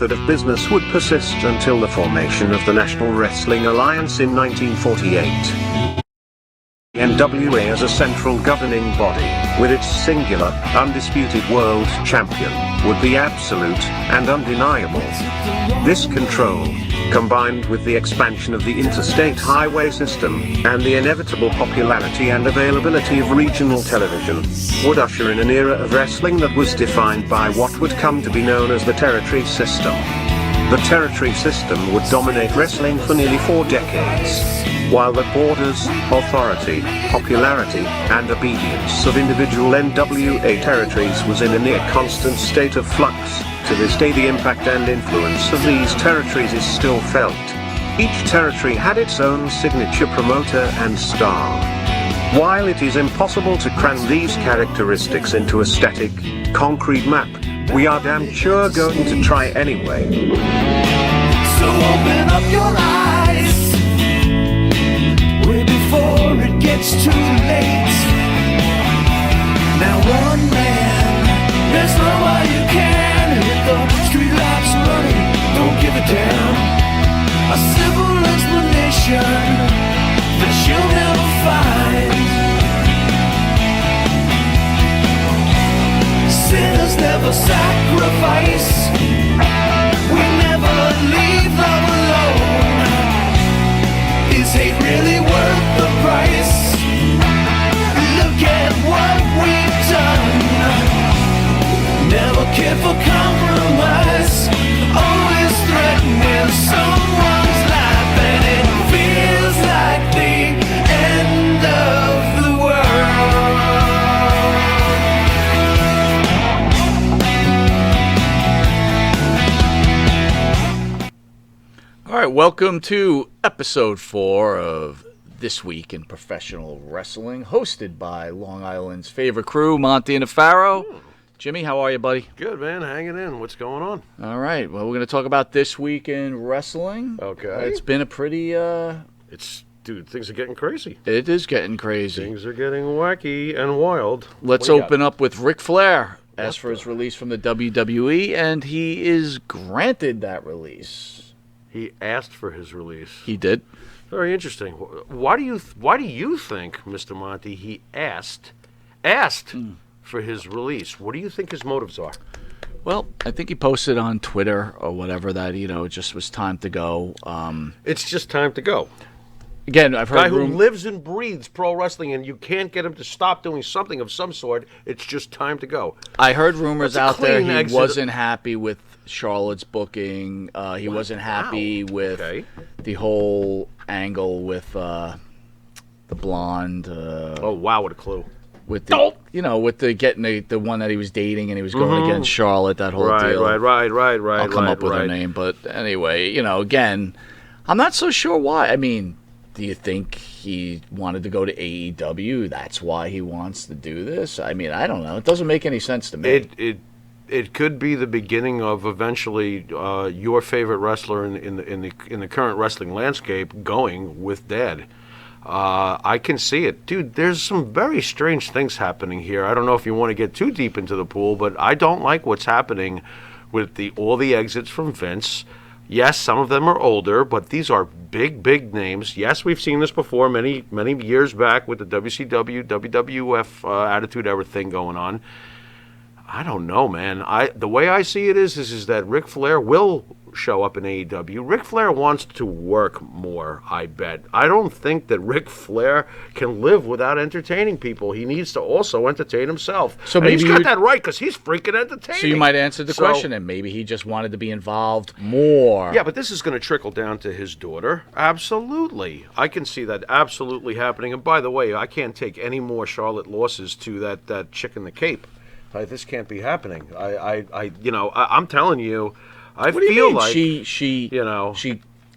method of business would persist until the formation of the National Wrestling Alliance in 1948. The NWA as a central governing body, with its singular, undisputed world champion, would be absolute and undeniable. This control, combined with the expansion of the interstate highway system, and the inevitable popularity and availability of regional television, would usher in an era of wrestling that was defined by what would come to be known as the territory system. The territory system would dominate wrestling for nearly 4 decades. While the borders, authority, popularity, and obedience of individual NWA territories was in a near constant state of flux, to this day the impact and influence of these territories is still felt. Each territory had its own signature promoter and star. While it is impossible to cram these characteristics into a static, concrete map, we are damn sure going to try anyway. So open up your eyes way before it gets too late. Now one man, there's no way you can hit the street lights running, don't give a damn. A simple explanation that you'll never find. Sinners never sacrifice. We never leave love alone. Is hate really worth the price? Look at what we've done. Never cared for compromise. Always threatening someone's life, and it feels like the end of the world. All right, welcome to episode 4 of This Week in Professional Wrestling, hosted by Long Island's favorite crew, Monty and Afaro. Jimmy, how are you, buddy? Good, man. Hanging in. What's going on? All right, well, we're going to talk about This Week in Wrestling. Okay. It's been a pretty... Dude, things are getting crazy. It is getting crazy. Things are getting wacky and wild. Let's open up with Ric Flair. Asked for his release from the WWE, and he is granted that release. He asked for his release. He did. Very interesting. Why do you think, Mr. Monty, he asked for his release? What do you think his motives are? Well, I think he posted on Twitter or whatever that, it just was time to go. It's just time to go. Again, I've heard guy who lives and breathes pro wrestling, and you can't get him to stop doing something of some sort. It's just time to go. I heard rumors out there he exit. wasn't happy with Charlotte's booking. He wasn't happy with the whole angle with the blonde. Oh wow, what a clue! With the with the getting the one that he was dating and he was going against Charlotte. That whole deal. Right. I'll come up with her name, but anyway, again, I'm not so sure why. I mean, do you think he wanted to go to AEW? That's why he wants to do this? I mean, I don't know. It doesn't make any sense to me. It could be the beginning of eventually your favorite wrestler in the current wrestling landscape going with Dad. I can see it, dude. There's some very strange things happening here. I don't know if you want to get too deep into the pool, but I don't like what's happening with all the exits from Vince. Yes, some of them are older, but these are big names. Yes, we've seen this before many years back with the WCW, WWF Attitude Era thing going on. I don't know, man. The way I see it is that Ric Flair will show up in AEW. Ric Flair wants to work more, I bet. I don't think that Ric Flair can live without entertaining people. He needs to also entertain himself. So and maybe he's got that right because he's freaking entertaining. So you might answer the question, and maybe he just wanted to be involved more. Yeah, but this is going to trickle down to his daughter. Absolutely. I can see that absolutely happening. And by the way, I can't take any more Charlotte losses to that chick in the Cape. This can't be happening. I'm telling you, I what do you feel mean? like she she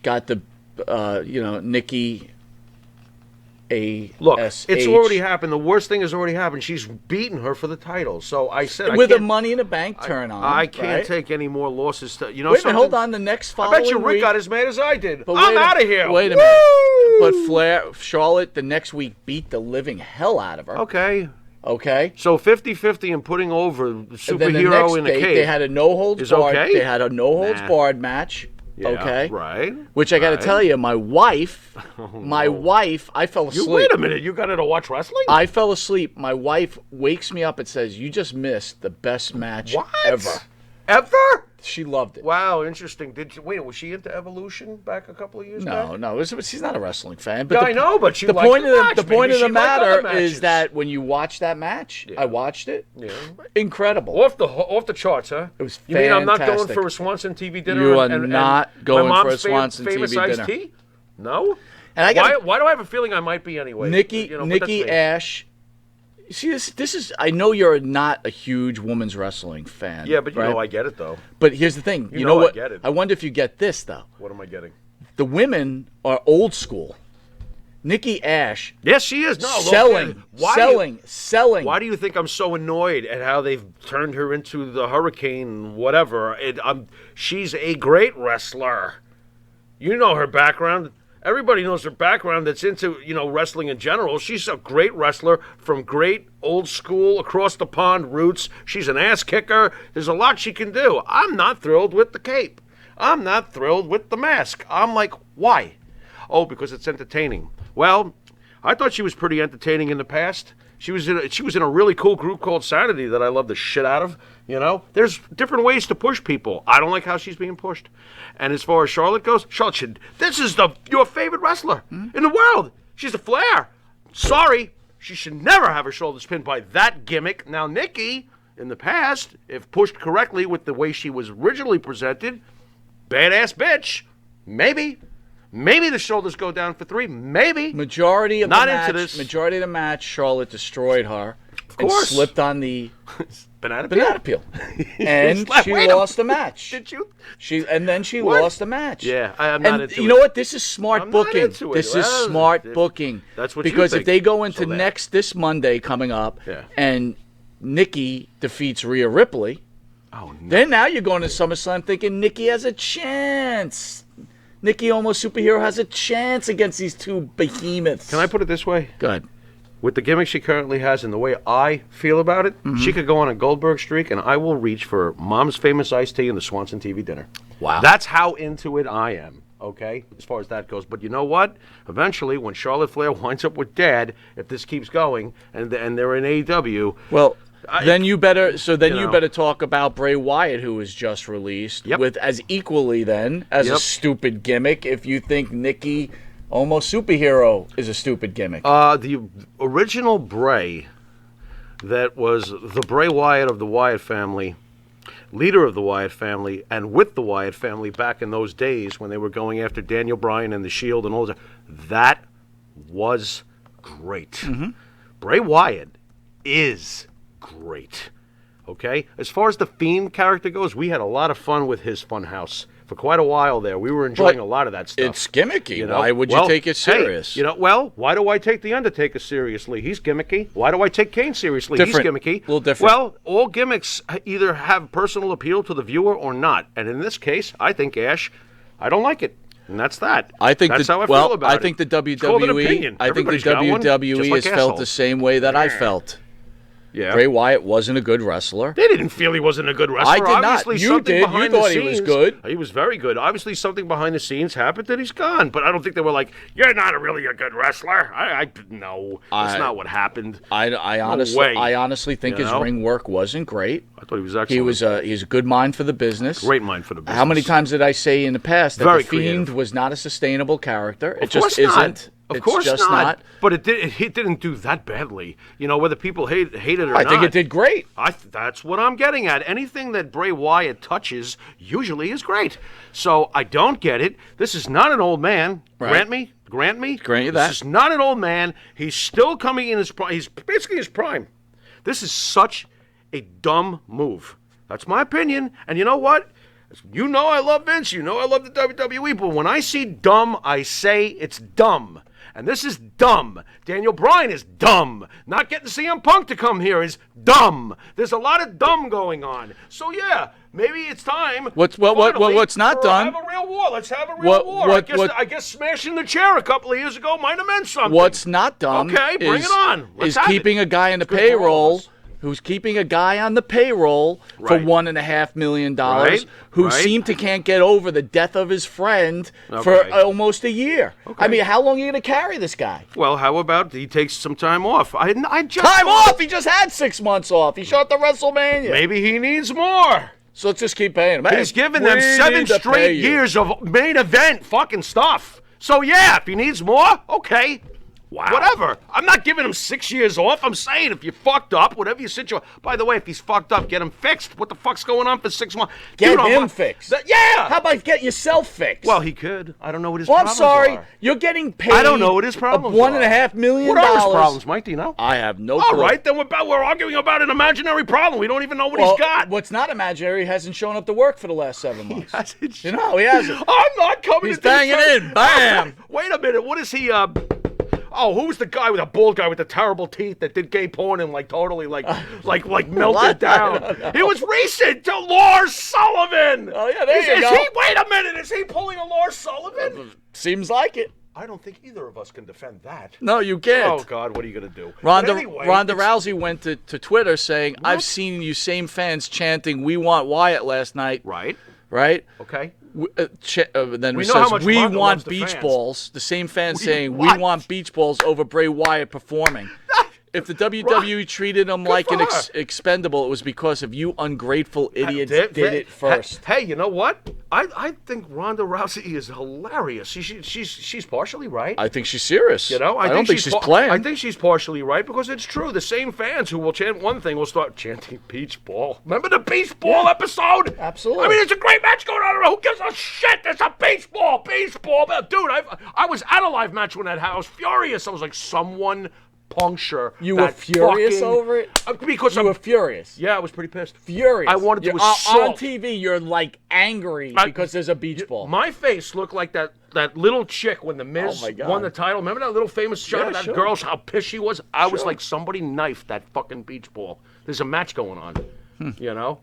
got the Nikki Look, ASH. it's already happened. The worst thing has already happened. She's beaten her for the title. So I said with a Money in the Bank turn on. I can't right? take any more losses. Wait a minute, hold on. The next following I bet you Rick week, got as mad as I did. But I'm out of here. Wait a minute. But Charlotte, the next week beat the living hell out of her. Okay. Okay. So 50-50 and putting over the And then the superhero next in a date, cave. they had a no holds Is barred. okay? They had a no holds Nah. barred match. Yeah, Okay. right. Which I got to right. tell you, my wife, I fell asleep. You wait a minute. You got to watch wrestling? I fell asleep. My wife wakes me up and says, "You just missed the best match What? ever." Ever? She loved it. Wow, interesting. Was she into Evolution back a couple of years back? No, she's not a wrestling fan. But Yeah, I know, but she the liked point the of match. the point Maybe of the she liked other matter matches. is that when you watch that match, I watched it. Yeah. Incredible. Off the charts, huh? It was You mean I'm not going fantastic. for a Swanson TV dinner? You are and not my going for mom's a Swanson famous TV iced dinner. Tea? No. And I got Why do I have a feeling I might be anyway? Nikki but that's me. Ash. See, this is. I know you're not a huge women's wrestling fan. Yeah, but you right? know I get it though. But here's the thing. You know know I what? get it. I wonder if you get this though. What am I getting? The women are old school. Nikki Ash Yes, she is. No, look, selling, why do you- selling. Why do you think I'm so annoyed at how they've turned her into the Hurricane, whatever? She's a great wrestler. You know her background. Everybody knows her background that's into, wrestling in general. She's a great wrestler from great old school, across the pond roots. She's an ass kicker. There's a lot she can do. I'm not thrilled with the cape. I'm not thrilled with the mask. I'm like, why? Oh, because it's entertaining. Well, I thought she was pretty entertaining in the past. She was in a really cool group called Sanity that I love the shit out of. There's different ways to push people. I don't like how she's being pushed. And as far as Charlotte goes, this is your favorite wrestler in the world. She's a Flair. Sorry, she should never have her shoulders pinned by that gimmick. Now, Nikki, in the past, if pushed correctly with the way she was originally presented, badass bitch, maybe. Maybe the shoulders go down for 3. Maybe. Majority of Not the match, into this. Majority of the match, Charlotte destroyed her. Of course. And slipped on the Banana peel. And Like, she wait a- lost the match. Did you? And then she What? lost the match. Yeah, I'm not into you know it. what? This is smart I'm not booking. into it. This is Well, smart if- booking. that's what you because think. if they go into So there. this Monday coming up, Yeah. and Nikki defeats Rhea Ripley, Oh, no. then now you're going to SummerSlam thinking Nikki has a chance. Nikki Almost Superhero has a chance against these two behemoths. Can I put it this way? Go ahead. With the gimmick she currently has and the way I feel about it, she could go on a Goldberg streak, and I will reach for Mom's Famous Iced Tea and the Swanson TV dinner. Wow. That's how into it I am, okay, as far as that goes. But you know what? Eventually, when Charlotte Flair winds up with Dad, if this keeps going, and they're in AEW, Well, then you better know. better talk about Bray Wyatt, who was just released, Yep. with as equally then as a Yep. stupid gimmick. If you think Nikki Almost Superhero is a stupid gimmick, the original Bray that was the Bray Wyatt of the Wyatt family, leader of the Wyatt family, and with the Wyatt family back in those days when they were going after Daniel Bryan and the Shield and all that was great. Bray Wyatt is great. Okay? As far as the Fiend character goes, we had a lot of fun with his Funhouse. For quite a while there, we were enjoying But a lot of that stuff. it's gimmicky. You know? Why would you Well, take it serious? Hey, why do I take The Undertaker seriously? He's gimmicky. Why do I take Kane seriously? Different. He's gimmicky. A little different. Well, all gimmicks either have personal appeal to the viewer or not. And in this case, I think, Ash, I don't like it. And that's that. I think that's how I well, feel about I it. think the It's called an WWE. opinion. I think the Everybody's got one, just WWE like has felt asshole. the same way that I felt. Yeah. Bray Wyatt wasn't a good wrestler. They didn't feel he wasn't a good wrestler. I did not. Obviously, You something did. You behind thought the he scenes, was good. He was very good. Obviously, something behind the scenes happened that he's gone. But I don't think they were like, "You're not really a good wrestler." No, that's not what happened. I honestly, way. I honestly think You his know? ring work wasn't great. I thought he was excellent. He's a good mind for the business. Great mind for the business. How many times did I say in the past that Very the Fiend creative. was not a sustainable character? It Of course just not. isn't. Of It's course just not. But it didn't do that badly. Whether people hate it or not. I think it did great. That's what I'm getting at. Anything that Bray Wyatt touches usually is great. So I don't get it. This is not an old man. Right. Grant me. Grant you that. This is not an old man. He's still coming in his prime. He's basically his prime. This is such a dumb move. That's my opinion. And you know what? You know I love Vince. You know I love the WWE. But when I see dumb, I say it's dumb. And this is dumb. Daniel Bryan is dumb. Not getting CM Punk to come here is dumb. There's a lot of dumb going on. So yeah, maybe it's time. What's not done? Have a real war. Let's have a real war. I guess smashing the chair a couple of years ago might have meant something. What's not done? Okay, bring it on. Is keeping a guy on the payroll. Who's keeping a guy on the payroll for $1.5 million, who seemed to can't get over the death of his friend for almost a year. Okay. I mean, how long are you going to carry this guy? Well, how about he takes some time off? Time off? He just had 6 months off. He shot the WrestleMania. Maybe he needs more. So let's just keep paying him. He's given them 7 straight years of main event fucking stuff. So, yeah, if he needs more, okay. Wow. Whatever. I'm not giving him 6 years off. I'm saying if you fucked up, whatever your situation. By the way, if he's fucked up, get him fixed. What the fuck's going on for 6 months? Get him fixed. Yeah. How about get yourself fixed? Well, he could. I don't know what his problems are. I'm sorry. You're getting paid. I don't know what his problems are. $1.5 million. What are his problems, Mike? Do you know? I have no clue. All right, then we're arguing about an imaginary problem. We don't even know what he's got. What's not imaginary, he hasn't shown up to work for the last 7 months. He hasn't. He hasn't. I'm not coming. He's banging in. Bam. Wait a minute. What is he? Oh, who's the guy with the bald guy with the terrible teeth that did gay porn and totally melted down? It was recent to Lars Sullivan. Oh yeah, there you go. Wait a minute, is he pulling a Lars Sullivan? Seems like it. I don't think either of us can defend that. No, you can't. Oh God, what are you gonna do? Ronda Rousey went to Twitter saying, what? "I've seen you same fans chanting, 'We want Wyatt' last night." Right. Okay. We Then it know how says, much "We Ronda want loves the beach fans." balls." The same fans saying, "We want beach balls" over Bray Wyatt performing. If the WWE treated him like an expendable, it was because of you ungrateful idiots did it first. Hey, you know what? I think Ronda Rousey is hilarious. She's partially right. I think she's serious. You know, I don't think she's playing. I think she's partially right because it's true. The same fans who will chant one thing will start chanting beach ball. Remember the beach ball episode? Absolutely. I mean, it's a great match going on. Who gives a shit? It's a beach ball. Dude, I was at a live match when that happened. I was furious. I was like, someone puncture. You were furious over it? Because you were furious. Yeah, I was pretty pissed. Furious. I wanted to assault. On TV, you're like angry because there's a beach ball. My face looked like that little chick when the Miz won the title. Remember that little famous shot of that girl? How pissed she was. I was like, somebody knifed that fucking beach ball. There's a match going on. You know.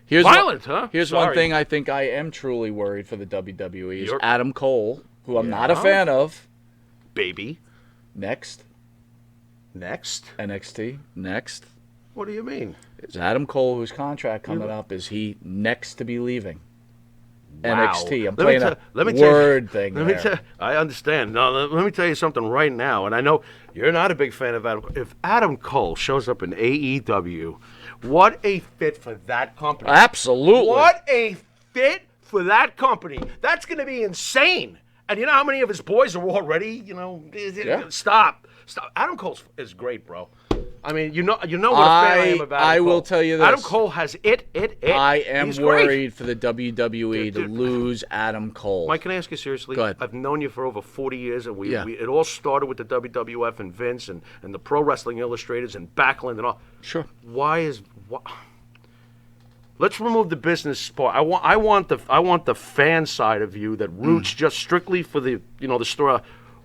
Here's violent, huh? Here's one thing I think I am truly worried for the WWE is Adam Cole, who I'm not a fan of. Baby. Next. NXT. Next. What do you mean? Is Adam Cole, whose contract coming up, is he next to be leaving? Wow. NXT. I'm playing a word thing there. I understand. No, let me tell you something right now, and I know you're not a big fan of Adam Cole. If Adam Cole shows up in AEW, what a fit for that company. Absolutely. What a fit for that company. That's going to be insane. And you know how many of his boys are already, Stop. Adam Cole is great, bro. I mean, you know what a fan I am about Adam Cole. Will tell you this. Adam Cole has it. I am worried for the WWE to lose Adam Cole. Mike, can I ask you seriously? Go ahead. I've known you for over 40 years, and it all started with the WWF and Vince and the Pro Wrestling Illustrators and Backlund and all. Sure. Let's remove the business part. I want the fan side of you that roots just strictly for the story.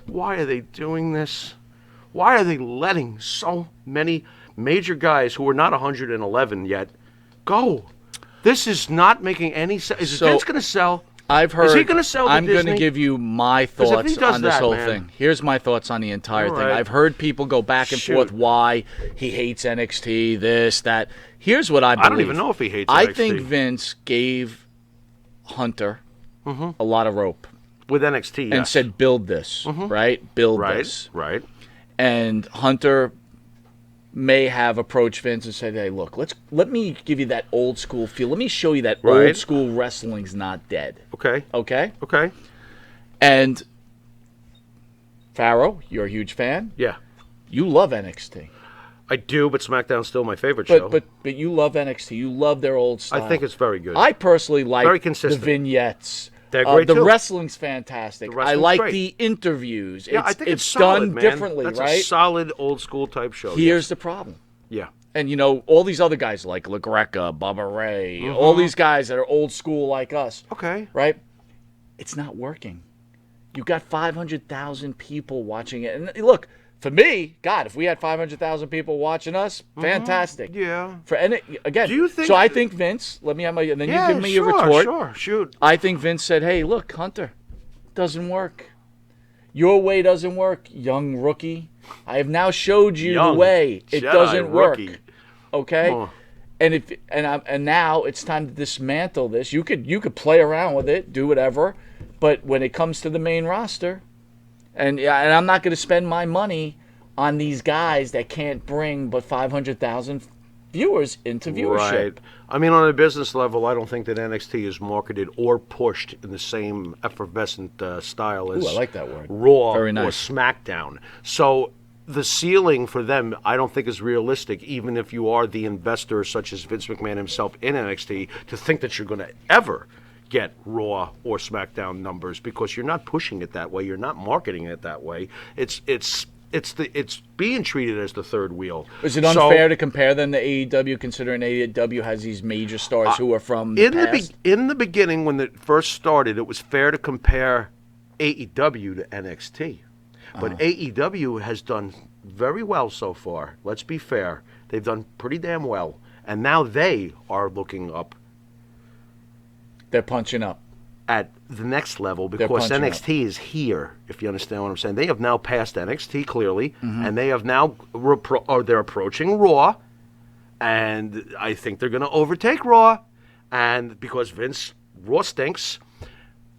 Why are they doing this? Why are they letting so many major guys who are not 111 yet go? This is not making any sense. Is Vince going to sell? I've heard. Is he going to sell to I'm Disney? going to give you my thoughts on this whole thing. Here's my thoughts on the entire thing. I've heard people go back and forth why he hates NXT, this, that. Here's what I believe. I don't even know if he hates NXT. I think Vince gave Hunter a lot of rope. With NXT, yes. And said, build this, right? Build this. Right. And Hunter may have approached Vince and said, hey, look, let me give you that old school feel. Let me show you that old school wrestling's not dead. Okay? And Pharaoh, you're a huge fan. Yeah. You love NXT. I do, but SmackDown's still my favorite show. But you love NXT. You love their old style. I think it's very good. I personally like very consistent. The vignettes. They're great the too. wrestling's fantastic. I like the interviews. Yeah, I think it's solid, done man. Differently, That's right? a solid old school type show. Here's the problem. Yeah. And all these other guys like LaGreca, Bubba Ray, all these guys that are old school like us. Okay. Right? It's not working. You got 500,000 people watching it. And look, for me, God, if we had 500,000 people watching us, fantastic. Yeah. For and again, Do you think so I think Vince, let me have my, and then you give me your retort. Sure, shoot. I think Vince said, hey, look, Hunter, doesn't work. Your way doesn't work, young rookie. I have now showed you the way. It Jedi doesn't work. rookie. Okay? Oh. And now it's time to dismantle this. You could play around with it, do whatever, but when it comes to the main roster, and I'm not going to spend my money on these guys that can't bring but 500,000 viewers into viewership. Right. I mean, on a business level, I don't think that NXT is marketed or pushed in the same effervescent style as Ooh, I like that word. Raw Very or nice. SmackDown. So the ceiling for them, I don't think is realistic, even if you are the investor such as Vince McMahon himself in NXT, to think that you're going to ever get Raw or SmackDown numbers, because you're not pushing it that way. You're not marketing it that way. It's being treated as the third wheel. Is it unfair to compare them to AEW, considering AEW has these major stars who are from the past? In the beginning, when it first started, it was fair to compare AEW to NXT. But AEW has done very well so far. Let's be fair. They've done pretty damn well. And now they are looking up They're punching up. at the next level, because punching NXT is here, if you understand what I'm saying. They have now passed NXT clearly, and they have now they're approaching Raw, and I think they're going to overtake Raw, and because Raw stinks.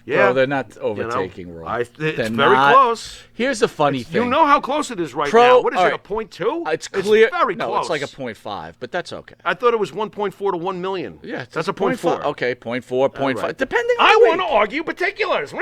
Yeah, Bro, they're not overtaking Raw. It's They're very not. close. Here's the funny thing. You know how close it is right now. What is all it, right. a 0.2? It's clear. It's very no, close. it's like a 0.5, but that's okay. I thought it was 1.4 to 1 million. Yeah, that's a 0.4. Okay, 0.4, 0.5, right. depending on I the want to week. argue particulars.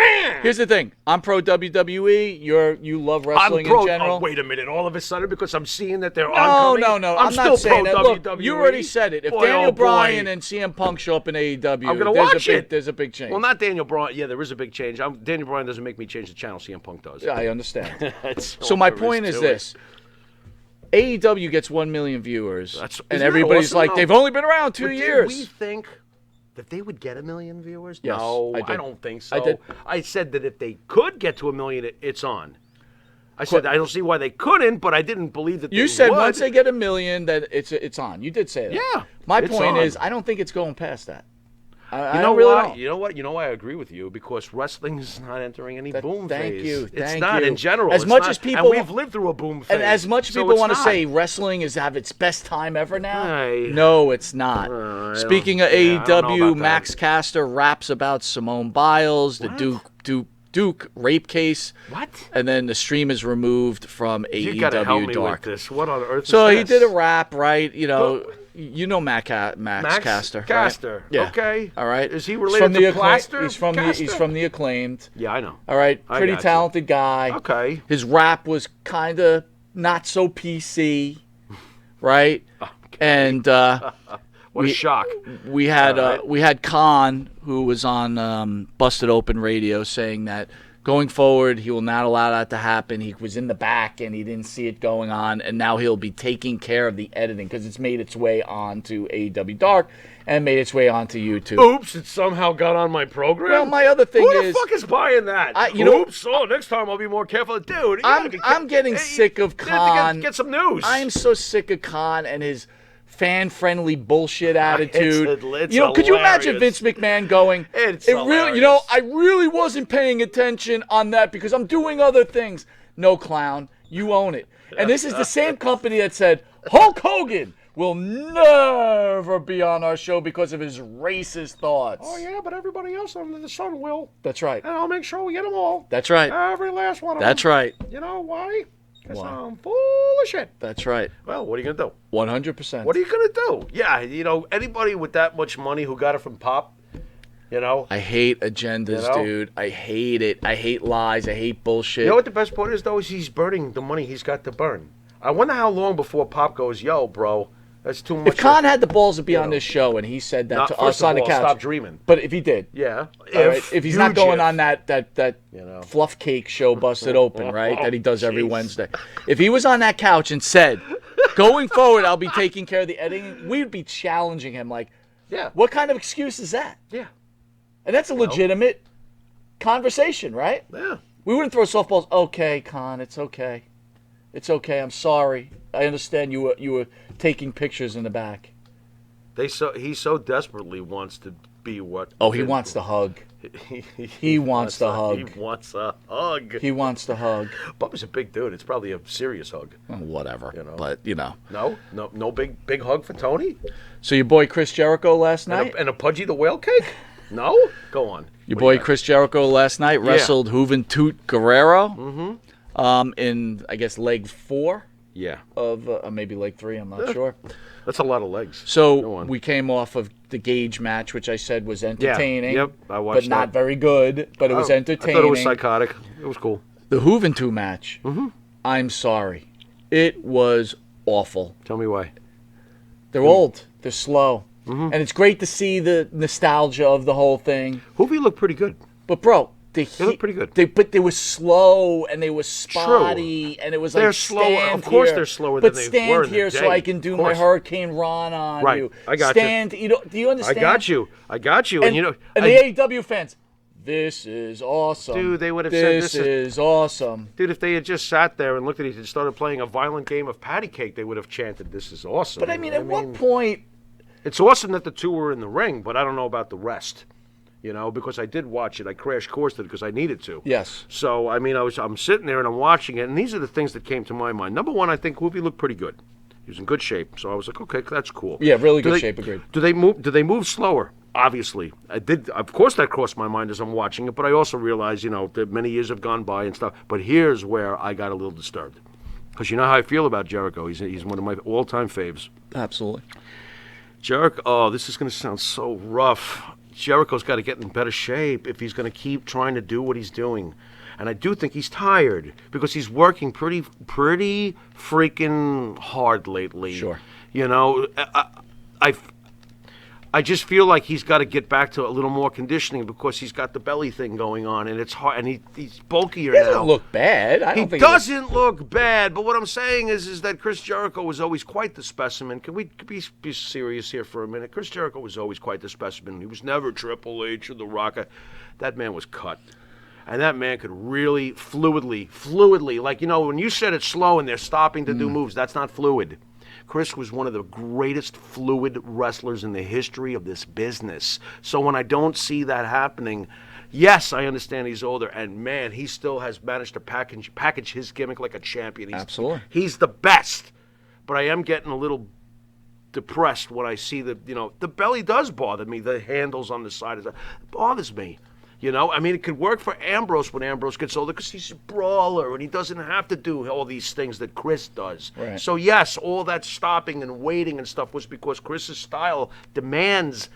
Here's the thing. I'm pro WWE. You love wrestling I'm pro. in general. Oh, wait a minute. All of a sudden, because I'm seeing that they're No, oncoming. no. I'm I'm still not saying pro that. Look, WWE. you already said it. If Boy, Daniel oh, boy. Bryan and CM Punk show up in AEW, I'm gonna there's watch a big, it. There's a big change. Well, not Daniel Bryan. Yeah, there is a big change. Daniel Bryan doesn't make me change the channel. CM Punk does. I understand. That's So all my there point is to this. AEW gets 1 million viewers, Isn't and that everybody's awesome? like, No. they've only been around 2 But years. Did we think that they would get 1 million viewers? Yes, no, I did. I don't think so. I did. I said that if they could get to 1 million, it's on. I said I don't see why they couldn't, but I didn't believe that You they said would. once they get 1 million, that it's on. You did say that. Yeah, My it's point on. is, I don't think it's going past that. I You know don't really why? don't. You know what? You know why I agree with you? Because wrestling is not entering any boom thank phase. you, It's thank not you. in general. As It's much not- as people and want- we've lived through a boom phase. And as much so people it's want to not. say wrestling is have its best time ever now, I- no, it's not. I Speaking of don't- yeah, I don't know AEW, about that. Max Caster raps about Simone Biles, the Duke rape case. What? And then the stream is removed from AEW You gotta help me Dark. with this. What on earth? So is he this? did a rap, right? You know Max Caster. Right? Caster. Yeah. Okay. All right. Is he He's related from to the Plaster? He's from the Acclaimed. Yeah, I know. All right. I Pretty got you. talented guy. Okay. His rap was kind of not so PC, right? And What a shock. we had All right. we had Khan, who was on Busted Open Radio, saying that going forward he will not allow that to happen. He was in the back and he didn't see it going on, and now he'll be taking care of the editing because it's made its way onto AEW Dark and made its way onto YouTube. Oops! It somehow got on my program. Well, my other thing Who the is, fuck is buying that? you know- Oops! Oh, next time I'll be more careful, dude. you gotta be I'm getting Hey, sick of you have to Khan. get some news. I am so sick of Khan and his fan-friendly bullshit attitude. It's Could you imagine hilarious. Vince McMahon going, It's really, hilarious. I really wasn't paying attention on that because I'm doing other things. No, clown, you own it. And this is the same company that said Hulk Hogan will never be on our show because of his racist thoughts. Oh yeah, but everybody else under the sun will, That's right. and I'll make sure we get them all. That's right. Every last one of That's them. right. You know why? Because Why? I'm full of shit. That's right. Well, what are you gonna do? 100%. What are you gonna do? Yeah, anybody with that much money who got it from Pop, I hate agendas, You know? dude. I hate it. I hate lies. I hate bullshit. You know what the best part is though? Is he's burning the money he's got to burn. I wonder how long before Pop goes, yo, bro, that's too much. If Khan had the balls to be on this show and he said that to us on the couch, stop dreaming. but if he did, Yeah. all right, if he's not going on that know. fluff cake show Busted Open, right, that he does every Jeez. Wednesday, if he was on that couch and said, going forward, I'll be taking care of the editing, we'd be challenging him like, Yeah. what kind of excuse is that? Yeah. And that's a legitimate conversation, right? Yeah. We wouldn't throw softballs. Okay, Con, it's okay. It's okay. I'm sorry. I understand you were taking pictures in the back. He so desperately wants to be what. Oh, he wants the hug. He wants the hug. He wants a hug. He wants the hug. Bubba's a big dude. It's probably a serious hug. Well, whatever. You know. But No big hug for Tony. So your boy Chris Jericho last night. And a Pudgy the Whale Cake. No, go on. Your boy Chris Jericho last night wrestled Juventud Guerrero. In I guess leg 4. Yeah. Of maybe leg 3. I'm not sure. That's a lot of legs. So we came off of the Gage match, which I said was entertaining. Yep, I watched but not very good. But it was entertaining. I thought it was psychotic. It was cool. The Juventud match. I'm sorry, it was awful. Tell me why. They're old. They're slow. And it's great to see the nostalgia of the whole thing. Hoovy looked pretty good. But bro, they looked pretty good. But they were slow and they were spotty, and it was they're like slower. Of course, they're slower than they were in the day. But stand here so I can do my Hurricane Run on right. you. I got stand. You know? Do you understand? I got you. And you know, and the AEW fans. This is awesome. Dude, they would have said this is awesome. Dude, if they had just sat there and looked at it and started playing a violent game of patty cake, they would have chanted, "This is awesome." But I mean, at what point? It's awesome that the two were in the ring, but I don't know about the rest. You know, because I did watch it. I crash coursed it because I needed to. Yes. So, I mean, I'm sitting there and I'm watching it, and these are the things that came to my mind. Number one, I think Hoovy looked pretty good. He was in good shape. So I was like, okay, that's cool. Yeah, really good shape, agreed. Do they move slower? Obviously. I did. Of course, that crossed my mind as I'm watching it, but I also realized, that many years have gone by and stuff. But here's where I got a little disturbed. Because you know how I feel about Jericho. He's one of my all-time faves. Absolutely. Jericho, this is going to sound so rough. Jericho's got to get in better shape if he's going to keep trying to do what he's doing. And I do think he's tired because he's working pretty freaking hard lately. Sure. I just feel like he's got to get back to a little more conditioning because he's got the belly thing going on, and it's hard, and he's bulkier now. He doesn't look bad. I don't think he doesn't look bad, but what I'm saying is that Chris Jericho was always quite the specimen. Can we be serious here for a minute? Chris Jericho was always quite the specimen. He was never Triple H or The Rock. That man was cut. And that man could really fluidly, like, when you said it's slow and they're stopping to do moves, that's not fluid. Chris was one of the greatest fluid wrestlers in the history of this business. So when I don't see that happening, yes, I understand he's older, and man, he still has managed to package his gimmick like a champion. Absolutely. He's the best. But I am getting a little depressed when I see the belly does bother me. The handles on the side, it bothers me. I mean, it could work for Ambrose when Ambrose gets older because he's a brawler and he doesn't have to do all these things that Chris does. Right. So, yes, all that stopping and waiting and stuff was because Chris's style demands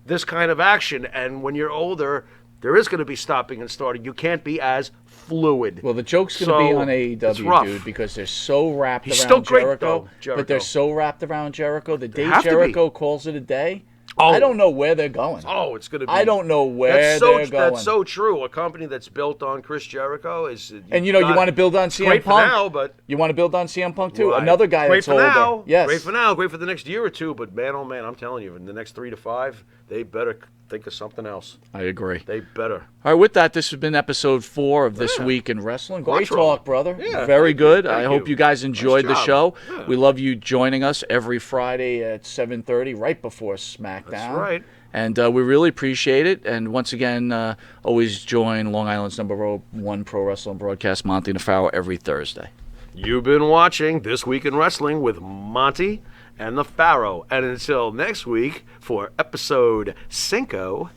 this kind of action. And when you're older, there is going to be stopping and starting. You can't be as fluid. Well, the joke's going to be on AEW, dude, because they're so wrapped around still great, Jericho. Jericho. But they're so wrapped around Jericho. The day Jericho calls it a day, Oh. I don't know where they're going. Oh, it's going to be. I don't know where they're going. That's so true. A company that's built on Chris Jericho is. And you want to build on CM Punk. Great for now, but you want to build on CM Punk too. Right. Another guy great that's for older. Now. Yes. Great for now. Great for the next year or two. But man, oh man, I'm telling you, in the next 3 to 5, they better think of something else. I agree. They better. All right, with that, this has been episode 4 of This Week in Wrestling. Great talk, brother. Yeah, very good. Thank I hope you guys enjoyed the show. Yeah. We love you joining us every Friday at 7:30, right before SmackDown. That's right. And we really appreciate it. And once again, always join Long Island's #1 pro wrestling broadcast, Monty Nefaro, every Thursday. You've been watching This Week in Wrestling with Monty and the Pharaoh. And until next week for episode 5,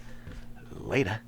later.